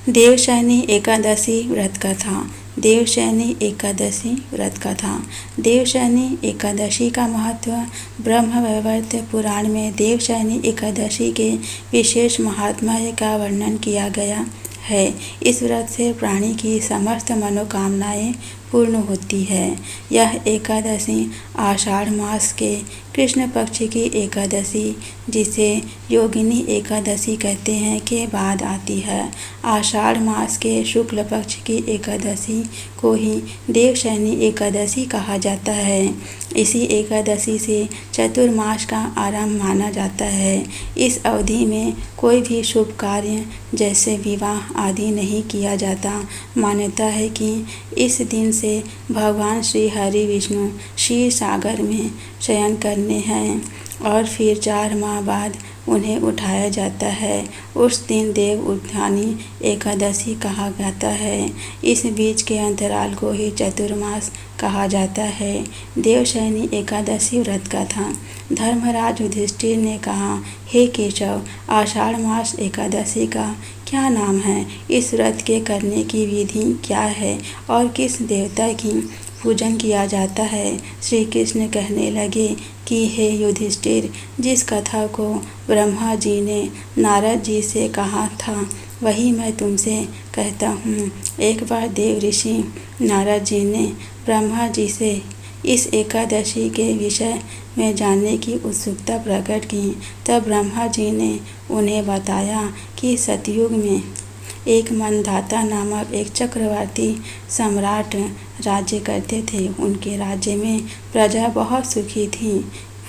देवशयनी एकादशी व्रत कथा। देवशयनी एकादशी व्रत कथा। देवशयनी एकादशी का महत्व। ब्रह्मवैवर्त पुराण में देवशयनी एकादशी के विशेष महात्म्य का वर्णन किया गया है। इस व्रत से प्राणी की समस्त मनोकामनाएं पूर्ण होती है। यह एकादशी आषाढ़ मास के कृष्ण पक्ष की एकादशी, जिसे योगिनी एकादशी कहते हैं, के बाद आती है। आषाढ़ मास के शुक्ल पक्ष की एकादशी को ही देवशयनी एकादशी कहा जाता है। इसी एकादशी से चतुर्मास का आरंभ माना जाता है। इस अवधि में कोई भी शुभ कार्य जैसे विवाह आदि नहीं किया जाता। मान्यता है कि इस दिन से भगवान श्री हरि विष्णु क्षीर सागर में शयन करने हैं और फिर 4 माह बाद उन्हें उठाया जाता है। उस दिन देव उत्थानी एकादशी कहा जाता है। इस बीच के अंतराल को ही चतुर्मास कहा जाता है। देवशयनी एकादशी व्रत कथा। धर्मराज युधिष्ठिर ने कहा, हे केशव, आषाढ़ मास एकादशी का क्या नाम है? इस व्रत के करने की विधि क्या है और किस देवता की पूजन किया जाता है? श्री कृष्ण कहने लगे कि हे युधिष्ठिर, जिस कथा को ब्रह्मा जी ने नारद जी से कहा था वही मैं तुमसे कहता हूँ। एक बार देव ऋषि नारद जी ने ब्रह्मा जी से इस एकादशी के विषय में जानने की उत्सुकता प्रकट की। तब ब्रह्मा जी ने उन्हें बताया कि सतयुग में एक मंधाता नामक एक चक्रवर्ती सम्राट राज्य करते थे। उनके राज्य में प्रजा बहुत सुखी थी,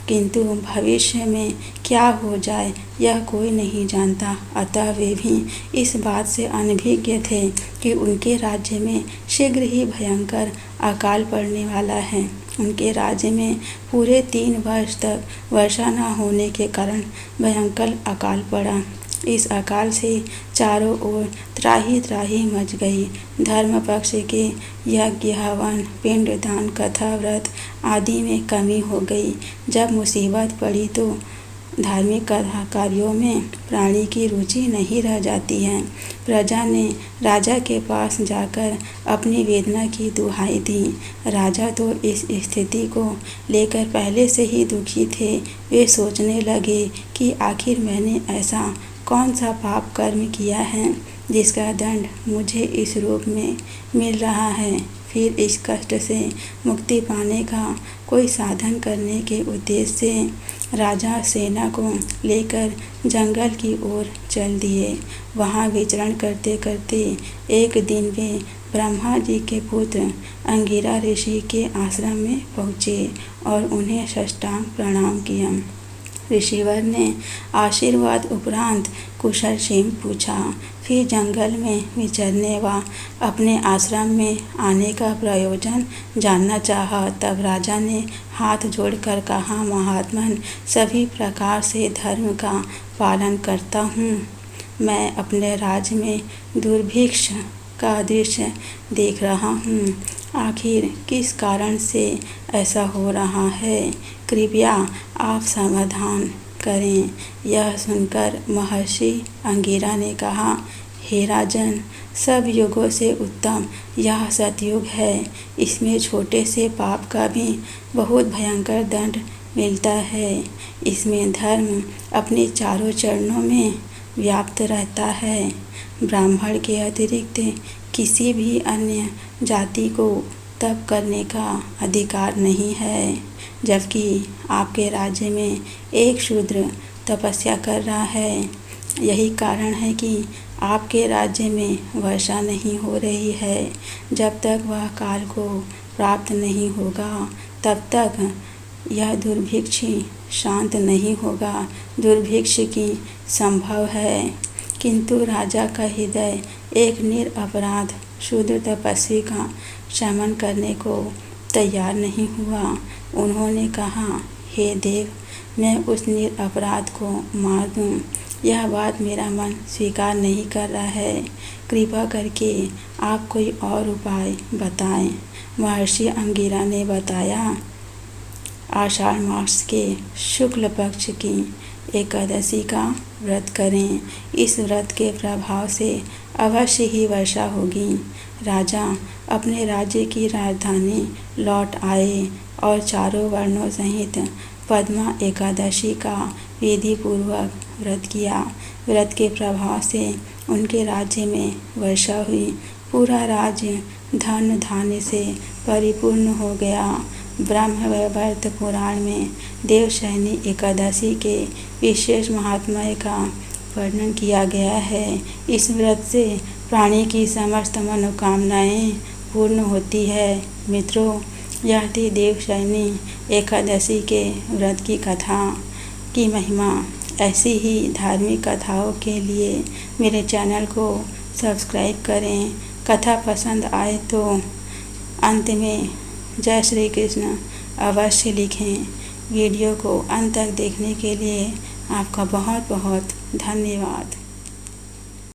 किंतु भविष्य में क्या हो जाए यह कोई नहीं जानता। अतः वे भी इस बात से अनभिज्ञ थे कि उनके राज्य में शीघ्र ही भयंकर अकाल पड़ने वाला है। उनके राज्य में पूरे 3 वर्ष तक वर्षा न होने के कारण भयंकर अकाल पड़ा। इस अकाल से चारों ओर त्राही त्राही मच गई। धर्म पक्ष के यज्ञ, हवन, पिंडदान, कथा, व्रत आदि में कमी हो गई। जब मुसीबत पड़ी तो धार्मिक कार्यों में प्राणी की रुचि नहीं रह जाती है। प्रजा ने राजा के पास जाकर अपनी वेदना की दुहाई दी। राजा तो इस स्थिति को लेकर पहले से ही दुखी थे। वे सोचने लगे कि आखिर मैंने ऐसा कौन सा पाप कर्म किया है जिसका दंड मुझे इस रूप में मिल रहा है। फिर इस कष्ट से मुक्ति पाने का कोई साधन करने के उद्देश्य से राजा सेना को लेकर जंगल की ओर चल दिए। वहाँ विचरण करते करते एक दिन वे ब्रह्मा जी के पुत्र अंगिरा ऋषि के आश्रम में पहुँचे और उन्हें साष्टांग प्रणाम किया। ऋषिवर ने आशीर्वाद उपरांत कुशल क्षेम पूछा। फिर जंगल में विचरने व अपने आश्रम में आने का प्रयोजन जानना चाहा। तब राजा ने हाथ जोड़कर कहा, महात्मन, सभी प्रकार से धर्म का पालन करता हूँ। मैं अपने राज्य में दुर्भिक्ष का दृश्य देख रहा हूँ। आखिर किस कारण से ऐसा हो रहा है? कृपया आप समाधान करें। यह सुनकर महर्षि अंगिरा ने कहा, हे राजन, सब युगों से उत्तम यह सतयुग है। इसमें छोटे से पाप का भी बहुत भयंकर दंड मिलता है। इसमें धर्म अपने चारों चरणों में व्याप्त रहता है। ब्राह्मण के अतिरिक्त किसी भी अन्य जाति को तप करने का अधिकार नहीं है, जबकि आपके राज्य में एक शूद्र तपस्या कर रहा है। यही कारण है कि आपके राज्य में वर्षा नहीं हो रही है। जब तक वह काल को प्राप्त नहीं होगा तब तक यह दुर्भिक्ष शांत नहीं होगा। दुर्भिक्ष की संभव है, किंतु राजा का हृदय एक निरपराध शूद्र तपस्वी का शमन करने को तैयार नहीं हुआ। उन्होंने कहा, हे देव, मैं उस निरपराध को मार दूं, यह बात मेरा मन स्वीकार नहीं कर रहा है। कृपा करके आप कोई और उपाय बताएं। महर्षि अंगिरा ने बताया, आषाढ़ मास के शुक्ल पक्ष की एकादशी का व्रत करें। इस व्रत के प्रभाव से अवश्य ही वर्षा होगी। राजा अपने राज्य की राजधानी लौट आए और चारों वर्णों सहित पद्मा एकादशी का विधि पूर्वक व्रत किया। व्रत के प्रभाव से उनके राज्य में वर्षा हुई। पूरा राज्य धन धान्य से परिपूर्ण हो गया। ब्रह्म वैवर्त पुराण में देवशयनी एकादशी के विशेष महात्म्य का वर्णन किया गया है। इस व्रत से प्राणी की समस्त मनोकामनाएं पूर्ण होती है। मित्रों, यह थी देवशयनी एकादशी के व्रत की कथा की महिमा। ऐसी ही धार्मिक कथाओं के लिए मेरे चैनल को सब्सक्राइब करें। कथा पसंद आए तो अंत में जय श्री कृष्ण अवश्य लिखें। वीडियो को अंत तक देखने के लिए आपका बहुत बहुत धन्यवाद।